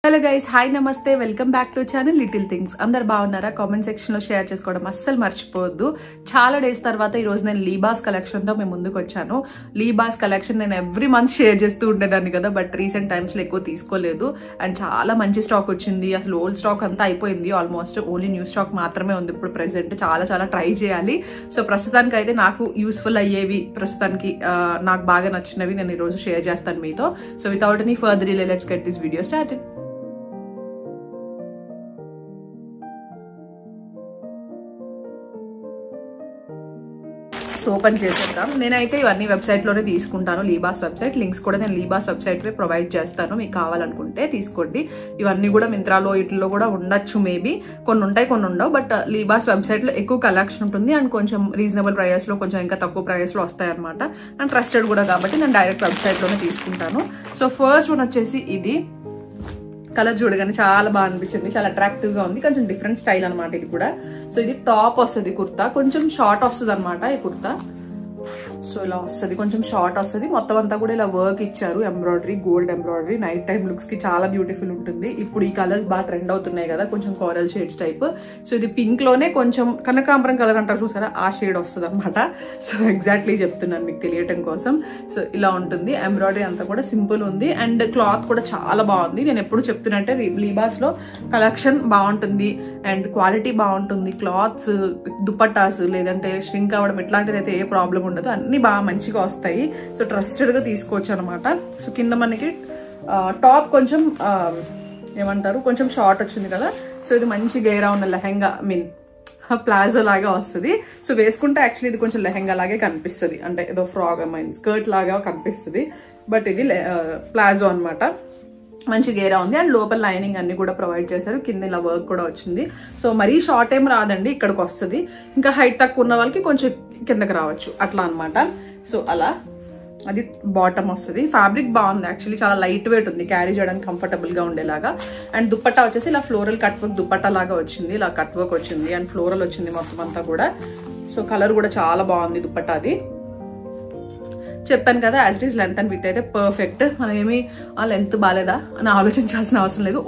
Hello guys, hi నమస్తే, welcome back to channel little things. అందరు బాగున్నారా? కామెంట్ సెక్షన్ లో షేర్ చేసుకోవడం అస్సలు మర్చిపోవద్దు. చాలా డేస్ తర్వాత ఈ రోజు నేను లీబాస్ కలెక్షన్ తో మేము ముందుకు వచ్చాను. లీబాస్ కలెక్షన్ నేను ఎవ్రీ మంత్ షేర్ చేస్తూ ఉండేదాన్ని కదా, బట్ రీసెంట్ టైమ్స్ లో ఎక్కువ తీసుకోలేదు. అండ్ చాలా మంచి స్టాక్ వచ్చింది. అసలు ఓల్డ్ స్టాక్ అంతా అయిపోయింది ఆల్మోస్ట్. ఓన్లీ న్యూ స్టాక్ మాత్రమే ఉంది ఇప్పుడు ప్రెసెంట్. చాలా ట్రై చేయాలి. సో ప్రస్తుతానికి అయితే నాకు యూస్ఫుల్ అయ్యేవి, ప్రస్తుతానికి నాకు బాగా నచ్చినవి నేను ఈ రోజు షేర్ చేస్తాను మీతో. So without any further delay, let's get this video started. Open చేసేద్దాం. నేనైతే ఇవన్నీ వెబ్సైట్ లోనే తీసుకుంటాను, లీబాస్ వెబ్సైట్. లింక్స్ కూడా నేను లీబాస్ వెబ్సైట్ ప్రొవైడ్ చేస్తాను, మీకు కావాలనుకుంటే తీసుకోండి. ఇవన్నీ కూడా మింత్రాలో వీటిలో కూడా ఉండొచ్చు, మేబీ కొన్ని ఉంటాయి కొన్ని ఉండవు, బట్ లీబాస్ వెబ్సైట్ లో ఎక్కువ కలెక్షన్ ఉంటుంది అండ్ కొంచెం రీజనబుల్ ప్రైస్ లో, కొంచెం ఇంకా తక్కువ ప్రైస్ లో వస్తాయి అనమాట. అండ్ ట్రస్టెడ్ కూడా కాబట్టి నేను డైరెక్ట్ వెబ్సైట్ లోనే తీసుకుంటాను. సో ఫస్ట్ వన్ వచ్చేసి ఇది. కలర్ చూడగానే చాలా బాగా అనిపించింది, చాలా అట్రాక్టివ్ గా ఉంది. కొంచెం డిఫరెంట్ స్టైల్ అనమాట ఇది కూడా. సో ఇది టాప్ వస్తుంది, కుర్తా కొంచెం షార్ట్ వస్తుంది అనమాట ఈ కుర్తా. సో ఇలా వస్తుంది, కొంచెం షార్ట్ వస్తుంది. మొత్తం అంతా కూడా ఇలా వర్క్ ఇచ్చారు, embroidery, gold embroidery. Night time looks కి చాలా బ్యూటిఫుల్ ఉంటుంది. ఇప్పుడు ఈ కలర్స్ బాగా ట్రెండ్ అవుతున్నాయి కదా, కొంచెం కోరల్ షేడ్స్ టైప్. సో ఇది పింక్ లోనే కొంచెం కనకాంబరం కలర్ అంటారు చూసారా, ఆ షేడ్ వస్తుంది అనమాట. సో ఎగ్జాక్ట్లీ చెప్తున్నాను మీకు తెలియటం కోసం. సో ఇలా ఉంటుంది. ఎంబ్రాయిడరీ అంతా కూడా సింపుల్ ఉంది అండ్ క్లాత్ కూడా చాలా బాగుంది. నేను ఎప్పుడు చెప్తున్నట్టే లీబాస్ లో కలెక్షన్ బాగుంటుంది అండ్ క్వాలిటీ బాగుంటుంది. క్లాత్స్, దుపట్టాస్ లేదంటే ష్రింక్ అవ్వడం ఇట్లాంటిది అయితే ఏ ప్రాబ్లం ఉండదు, అన్ని బాగా మంచిగా వస్తాయి. సో ట్రస్టెడ్ గా తీసుకోవచ్చు అనమాట. సో కింద మనకి టాప్ కొంచెం ఏమంటారు, కొంచెం షార్ట్ వచ్చింది కదా. సో ఇది మంచి గేరా ఉన్న లెహెంగా, ప్లాజో లాగా వస్తుంది. సో వేసుకుంటే యాక్చువల్లీ ఇది కొంచెం లెహెంగా లాగే కనిపిస్తుంది, అంటే ఏదో ఫ్రాక్ స్కర్ట్ లాగా కనిపిస్తుంది, బట్ ఇది ప్లాజో అనమాట. మంచి గేరా ఉంది అండ్ లోపల లైనింగ్ అన్ని కూడా ప్రొవైడ్ చేశారు. కింద ఇలా వర్క్ కూడా వచ్చింది. సో మరీ షార్ట్ ఏం రాదండి, ఇక్కడికి వస్తుంది. ఇంకా హైట్ తక్కువ ఉన్న వాళ్ళకి కొంచెం కిందకి రావచ్చు అట్లా అనమాట. సో అలా అది బాటమ్ వస్తుంది. ఫ్యాబ్రిక్ బాగుంది యాక్చువల్లీ, చాలా లైట్ వెయిట్ ఉంది, క్యారీ చేయడానికి కంఫర్టబుల్ గా ఉండేలాగా. అండ్ దుపట్టా వచ్చేసి ఇలా ఫ్లోరల్ కట్ వర్క్ దుపట్టా లాగా వచ్చింది, ఇలా కట్ వర్క్ వచ్చింది అండ్ ఫ్లోరల్ వచ్చింది మొత్తం అంతా కూడా. సో కలర్ కూడా చాలా బాగుంది దుపట్టాది. చెప్పాను కదా, as it is length and with అయితే పర్ఫెక్ట్. మనం ఏమి ఆ లెంత్ బాలేదా అని ఆలోచించాల్సిన అవసరం లేదు.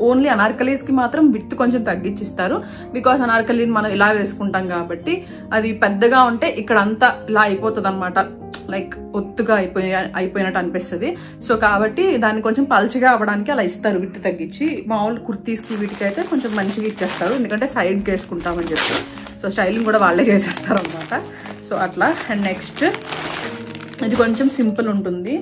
ఓన్లీ అనార్కలీస్ కి మాత్రం విత్ కొంచెం తగ్గించిస్తారు, బికాస్ అనార్కలీని మనం ఇలా వేసుకుంటాం కాబట్టి అది పెద్దగా ఉంటే ఇక్కడ అంతా ఇలా అయిపోతుంది అనమాట, లైక్ ఒత్తుగా అయిపోయినట్టు అనిపిస్తుంది. సో కాబట్టి దాన్ని కొంచెం పల్చగా అవ్వడానికి అలా ఇస్తారు విత్ తగ్గించి. మామూలు కుర్తీస్కి వీటికి అయితే కొంచెం మంచిగా ఇచ్చేస్తారు, ఎందుకంటే సైడ్కి వేసుకుంటామని చెప్పి. సో స్టైలింగ్ కూడా వాళ్ళే చేసేస్తారు అనమాట. సో అట్లా. అండ్ నెక్స్ట్ ఇది కొంచెం సింపుల్ ఉంటుంది.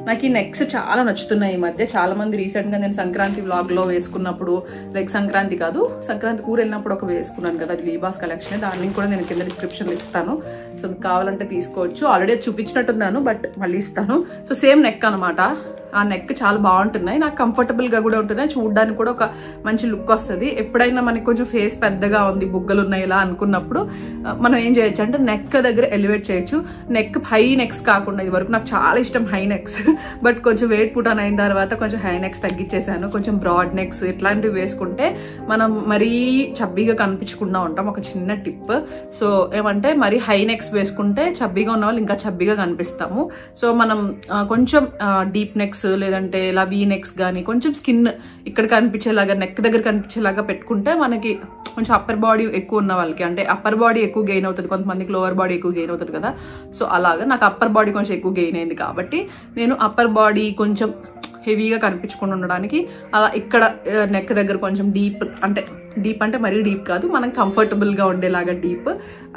నాకు ఈ నెక్స్ చాలా నచ్చుతున్నాయి ఈ మధ్య. చాలా మంది రీసెంట్ గా నేను సంక్రాంతి వ్లాగ్ లో వేసుకున్నప్పుడు, లైక్ సంక్రాంతి కాదు, సంక్రాంతి కూర వెళ్ళినప్పుడు ఒక వేసుకున్నాను కదా, అది లీబాస్ కలెక్షన్. దాన్ని కూడా నేను కింద డిస్క్రిప్షన్ లో ఇస్తాను. సో కావాలంటే తీసుకోవచ్చు. ఆల్రెడీ చూపించినట్టున్నాను బట్ మళ్ళీ ఇస్తాను. సో సేమ్ నెక్ అనమాట. ఆ నెక్ చాలా బాగుంటున్నాయి, నాకు కంఫర్టబుల్ గా కూడా ఉంటున్నాయి. చూడడానికి కూడా ఒక మంచి లుక్ వస్తుంది. ఎప్పుడైనా మనకి కొంచెం ఫేస్ పెద్దగా ఉంది, బుగ్గలు ఉన్నాయి ఇలా అనుకున్నప్పుడు మనం ఏం చేయొచ్చు అంటే నెక్ దగ్గర ఎలివేట్ చేయొచ్చు. నెక్ హై నెక్స్ కాకుండా, ఇది వరకు నాకు చాలా ఇష్టం హై నెక్స్, బట్ కొంచెం వెయిట్ పుట్ అయిన తర్వాత కొంచెం హై నెక్స్ తగ్గించేసాను. కొంచెం బ్రాడ్ నెక్స్ ఇట్లాంటివి వేసుకుంటే మనం మరీ చబ్బీగా కనిపించకుండా ఉంటాం. ఒక చిన్న టిప్. సో ఏమంటే మరీ హై నెక్స్ వేసుకుంటే చబ్బీగా ఉన్న వాళ్ళు ఇంకా చబ్బీగా కనిపిస్తాము. సో మనం కొంచెం డీప్ నెక్స్ లేదంటే ఇలా వీ నెక్స్ కానీ కొంచెం స్కిన్ ఇక్కడ కనిపించేలాగా, నెక్ దగ్గర కనిపించేలాగా పెట్టుకుంటే మనకి కొంచెం అప్పర్ బాడీ ఎక్కువ ఉన్న వాళ్ళకి, అంటే అప్పర్ బాడీ ఎక్కువ గెయిన్ అవుతుంది, కొంతమందికి లోవర్ బాడీ ఎక్కువ గెయిన్ అవుతుంది కదా. సో అలాగా నాకు అప్పర్ బాడీ కొంచెం ఎక్కువ గెయిన్ అయింది కాబట్టి నేను అప్పర్ బాడీ కొంచెం హెవీగా కనిపించకుండా ఉండడానికి అలా ఇక్కడ నెక్ దగ్గర కొంచెం డీప్ అంటే మరీ డీప్ కాదు, మనం కంఫర్టబుల్ గా ఉండేలాగా డీప్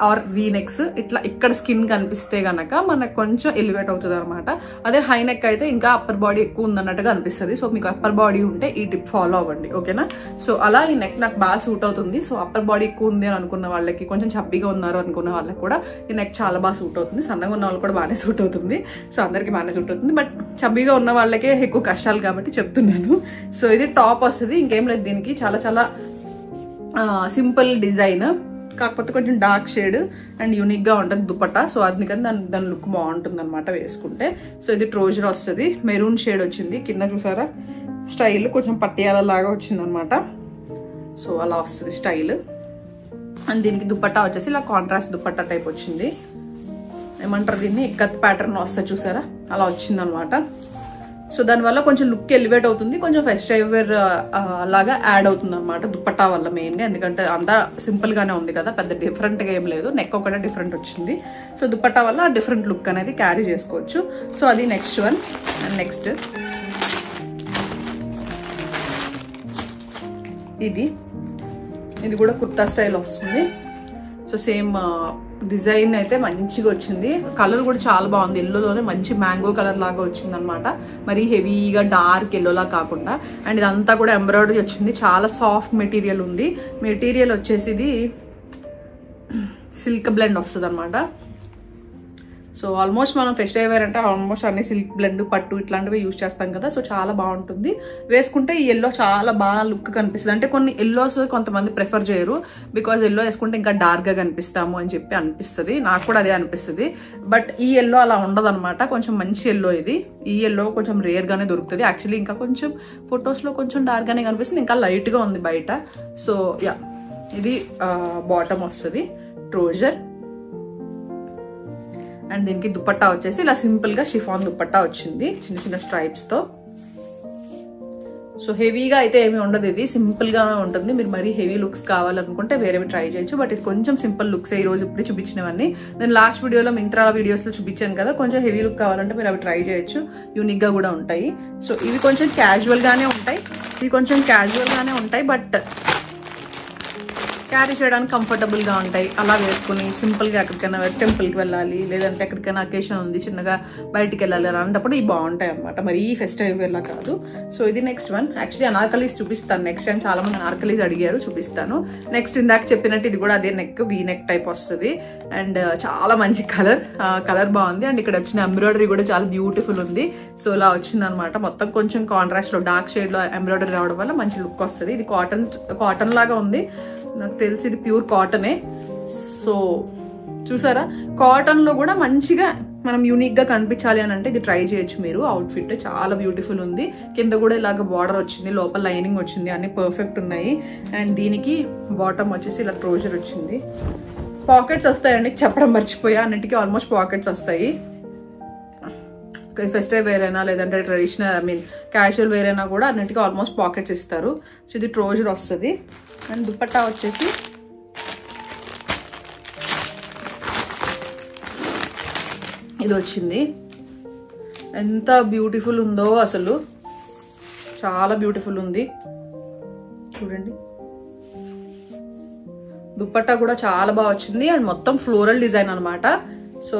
ఆర్ వీ నెక్స్ ఇట్లా ఇక్కడ స్కిన్ కనిపిస్తే గనక మనకు కొంచెం ఎలివేట్ అవుతుంది అనమాట. అదే హై నెక్ అయితే ఇంకా అప్పర్ బాడీ ఎక్కువ ఉందన్నట్టుగా అనిపిస్తుంది. సో మీకు అప్పర్ బాడీ ఉంటే ఈ టిప్ ఫాలో అవ్వండి, ఓకేనా. సో అలా ఈ నెక్ నాకు బాగా సూట్ అవుతుంది. సో అప్పర్ బాడీ ఎక్కువ ఉంది అని అనుకున్న వాళ్ళకి, కొంచెం చబ్బీగా ఉన్నారు అనుకున్న వాళ్ళకి కూడా ఈ నెక్ చాలా బాగా సూట్ అవుతుంది. సన్నగా ఉన్న వాళ్ళు కూడా బాగానే సూట్ అవుతుంది. సో అందరికి బాగానే సూట్ అవుతుంది, బట్ చబ్బీగా ఉన్న వాళ్ళకే ఎక్కువ కష్టాలు కాబట్టి చెప్తున్నాను. సో ఇది టాప్ వస్తుంది, ఇంకేం లేదు దీనికి. చాలా సింపుల్ డిజైన్, కాకపోతే కొంచెం డార్క్ షేడ్ అండ్ యూనిక్ గా ఉంటుంది దుపట్టా. సో అందుకని దాని లుక్ బాగుంటుంది అనమాట వేసుకుంటే. సో ఇది ట్రౌజర్ వస్తుంది, మెరూన్ షేడ్ వచ్చింది. కింద చూసారా స్టైల్ కొంచెం పట్టియాల లాగా వచ్చింది అనమాట. సో అలా వస్తుంది స్టైల్. అండ్ దీనికి దుపట్టా వచ్చేసి ఇలా కాంట్రాస్ట్ దుపట్టా టైప్ వచ్చింది. ఏమంటారు దీన్ని, ఇక్కత్ ప్యాటర్న్ వస్తుంది చూసారా, అలా వచ్చింది అనమాట. సో దానివల్ల కొంచెం లుక్ ఎలివేట్ అవుతుంది, కొంచెం ఫెస్టివ్ వేర్ లాగా యాడ్ అవుతుంది అనమాట దుపట్టా వల్ల మెయిన్గా. ఎందుకంటే అంతా సింపుల్ గానే ఉంది కదా, పెద్ద డిఫరెంట్గా ఏం లేదు, నెక్ ఒకటే డిఫరెంట్ వచ్చింది. సో దుపట్టా వల్ల డిఫరెంట్ లుక్ అనేది క్యారీ చేసుకోవచ్చు. సో అది నెక్స్ట్ వన్. అండ్ నెక్స్ట్ ఇది కూడా కుర్తా స్టైల్ వస్తుంది. సో సేమ్ డిజైన్ అయితే మంచిగా వచ్చింది, కలర్ కూడా చాలా బాగుంది, ఎల్లోలోనే మంచి మ్యాంగో కలర్ లాగా వచ్చింది అనమాట, మరి హెవీగా డార్క్ ఎల్లోలా కాకుండా. అండ్ ఇదంతా కూడా ఎంబ్రాయిడరీ వచ్చింది, చాలా సాఫ్ట్ మెటీరియల్ ఉంది. మెటీరియల్ వచ్చేసి ఇది సిల్క్ బ్లెండ్ వస్తుంది అనమాట. సో ఆల్మోస్ట్ మనం ఫెస్టివ్ వేర్ అంటే ఆల్మోస్ట్ అన్ని సిల్క్ బ్లెండ్, పట్టు ఇట్లాంటివి యూజ్ చేస్తాం కదా. సో చాలా బాగుంటుంది వేసుకుంటే. ఈ ఎల్లో చాలా బాగా లుక్ కనిపిస్తుంది. అంటే కొన్ని ఎల్లోస్ కొంతమంది ప్రిఫర్ చేయరు, బికాజ్ ఎల్లో వేసుకుంటే ఇంకా డార్క్గా కనిపిస్తాము అని చెప్పి అనిపిస్తుంది, నాకు కూడా అదే అనిపిస్తుంది. బట్ ఈ ఎల్లో అలా ఉండదు అనమాట, కొంచెం మంచి ఎల్లో ఇది. ఈ ఎల్లో కొంచెం రేర్గానే దొరుకుతుంది యాక్చువల్లీ, ఇంకా కొంచెం ఫొటోస్లో కొంచెం డార్క్గానే కనిపిస్తుంది, ఇంకా లైట్గా ఉంది బయట. సో యా, ఇది బాటమ్ వస్తుంది ట్రౌజర్. అండ్ దీనికి దుపట్టా వచ్చేసి ఇలా సింపుల్ గా షిఫాన్ దుపట్టా వచ్చింది చిన్న చిన్న స్ట్రైప్స్ తో. సో హెవీగా అయితే ఏమి ఉండదు, ఇది సింపుల్ గానే ఉంటుంది. మీరు మరీ హెవీ లుక్స్ కావాలనుకుంటే వేరేవి ట్రై చేయొచ్చు, బట్ ఇది కొంచెం సింపుల్ లుక్స్. ఈ రోజు ఇప్పుడే చూపించినవన్నీ నేను లాస్ట్ వీడియోలో మింత్రా వీడియోస్ లో చూపించాను కదా. కొంచెం హెవీ లుక్ కావాలంటే మీరు అవి ట్రై చేయొచ్చు, యూనిక్ గా కూడా ఉంటాయి. సో ఇవి కొంచెం క్యాజువల్ గానే ఉంటాయి, బట్ క్యారీ చేయడానికి కంఫర్టబుల్ గా ఉంటాయి. అలా వేసుకుని సింపుల్ గా ఎక్కడికైనా టెంపుల్ కి వెళ్ళాలి, లేదంటే ఎక్కడికైనా అకేషన్ ఉంది చిన్నగా బయటికి వెళ్ళాలి అలాంటప్పుడు ఇవి బాగుంటాయి అనమాట, మరి ఈ ఫెస్టివ్ వేర్ లా కాదు. సో ఇది నెక్స్ట్ వన్. యాక్చువల్లీ అనార్కలీస్ చూపిస్తాను నెక్స్ట్ టైం, చాలా మంది అనార్కలీస్ అడిగారు, చూపిస్తాను. నెక్స్ట్ ఇందాక చెప్పినట్టు ఇది కూడా అదే నెక్, వీ నెక్ టైప్ వస్తుంది. అండ్ చాలా మంచి కలర్ బాగుంది. అండ్ ఇక్కడ వచ్చిన ఎంబ్రాయిడరీ కూడా చాలా బ్యూటిఫుల్ ఉంది. సో ఇలా వచ్చింది అనమాట, మొత్తం కొంచెం కాంట్రాస్ట్ లో డార్క్ షేడ్ లో ఎంబ్రాయిడరీ రావడం వల్ల మంచి లుక్ వస్తుంది. ఇది కాటన్ లాగా ఉంది, నాకు తెలిసి ఇది ప్యూర్ కాటనే. సో చూసారా, కాటన్ లో కూడా మంచిగా మనం యూనిక్ గా కనిపించాలి అని అంటే ఇది ట్రై చేయొచ్చు మీరు. అవుట్ఫిట్ చాలా బ్యూటిఫుల్ ఉంది, కింద కూడా ఇలాగ బార్డర్ వచ్చింది, లోపల లైనింగ్ వచ్చింది, అన్ని పర్ఫెక్ట్ ఉన్నాయి. అండ్ దీనికి బాటమ్ వచ్చేసి ఇలా ట్రౌజర్ వచ్చింది. పాకెట్స్ వస్తాయండి, చెప్పడం మర్చిపోయా, అన్నిటికీ ఆల్మోస్ట్ పాకెట్స్ వస్తాయి. ఫెస్టివ్ వేర్ అయినా లేదంటే ట్రెడిషనల్ క్యాజువల్ వేర్ అయినా కూడా అన్నిటికీ ఆల్మోస్ట్ పాకెట్స్ ఇస్తారు. సో ఇది ట్రౌజర్ వస్తుంది. అండ్ దుపట్టా వచ్చేసి ఇది వచ్చింది. ఎంత బ్యూటిఫుల్ ఉందో అసలు, చాలా బ్యూటిఫుల్ ఉంది చూడండి. దుపట్టా కూడా చాలా బాగా వచ్చింది. అండ్ మొత్తం ఫ్లోరల్ డిజైన్ అనమాట. సో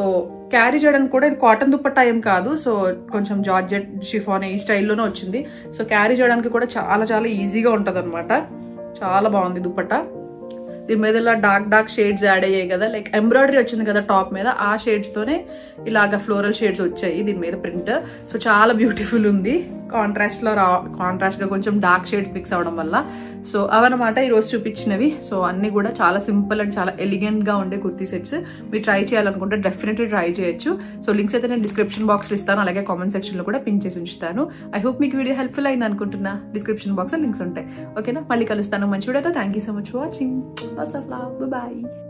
క్యారీ చేయడానికి కూడా ఇది కాటన్ దుపట్టా ఏం కాదు, సో కొంచెం జార్జెట్ షిఫాన్ ఈ స్టైల్లోనే వచ్చింది. సో క్యారీ చేయడానికి కూడా చాలా చాలా ఈజీగా ఉంటుంది అనమాట. చాలా బాగుంది దుపట్టా. దీని మీద ఇలా డార్క్ షేడ్స్ యాడ్ అయ్యాయి కదా, లైక్ ఎంబ్రాయిడరీ వచ్చింది కదా టాప్ మీద, ఆ షేడ్స్ తోనే ఇలాగా ఫ్లోరల్ షేడ్స్ వచ్చాయి దీని మీద ప్రింట్. సో చాలా బ్యూటిఫుల్ ఉంది, కాంట్రాస్ట్ గా కొంచెం డార్క్ షేడ్స్ మిక్స్ అవడం వల్ల. సో అవన్నమాట ఈరోజు చూపించినవి. సో అన్ని కూడా చాలా సింపుల్ అండ్ చాలా ఎలిగెంట్ గా ఉండే కుర్తీ సెట్స్. మీరు ట్రై చేయాలనుకుంటే డెఫినెట్లీ ట్రై చేయొచ్చు. సో లింక్స్ అయితే నేను డిస్క్రిప్షన్ బాక్స్ లో ఇస్తాను, అలాగే కామెంట్ సెక్షన్ లో కూడా పిన్ చేసి ఉంచుతాను. ఐ హోప్ మీకు వీడియో హెల్ప్ఫుల్ అయింది అనుకుంటున్నా. డిస్క్రిప్షన్ బాక్స్ లో లింక్స్ ఉంటాయి. ఓకేనా, మళ్ళీ కలుస్తాను మంచి వీడియోతో. Thank you so much for watching. Lots of love. Bye bye.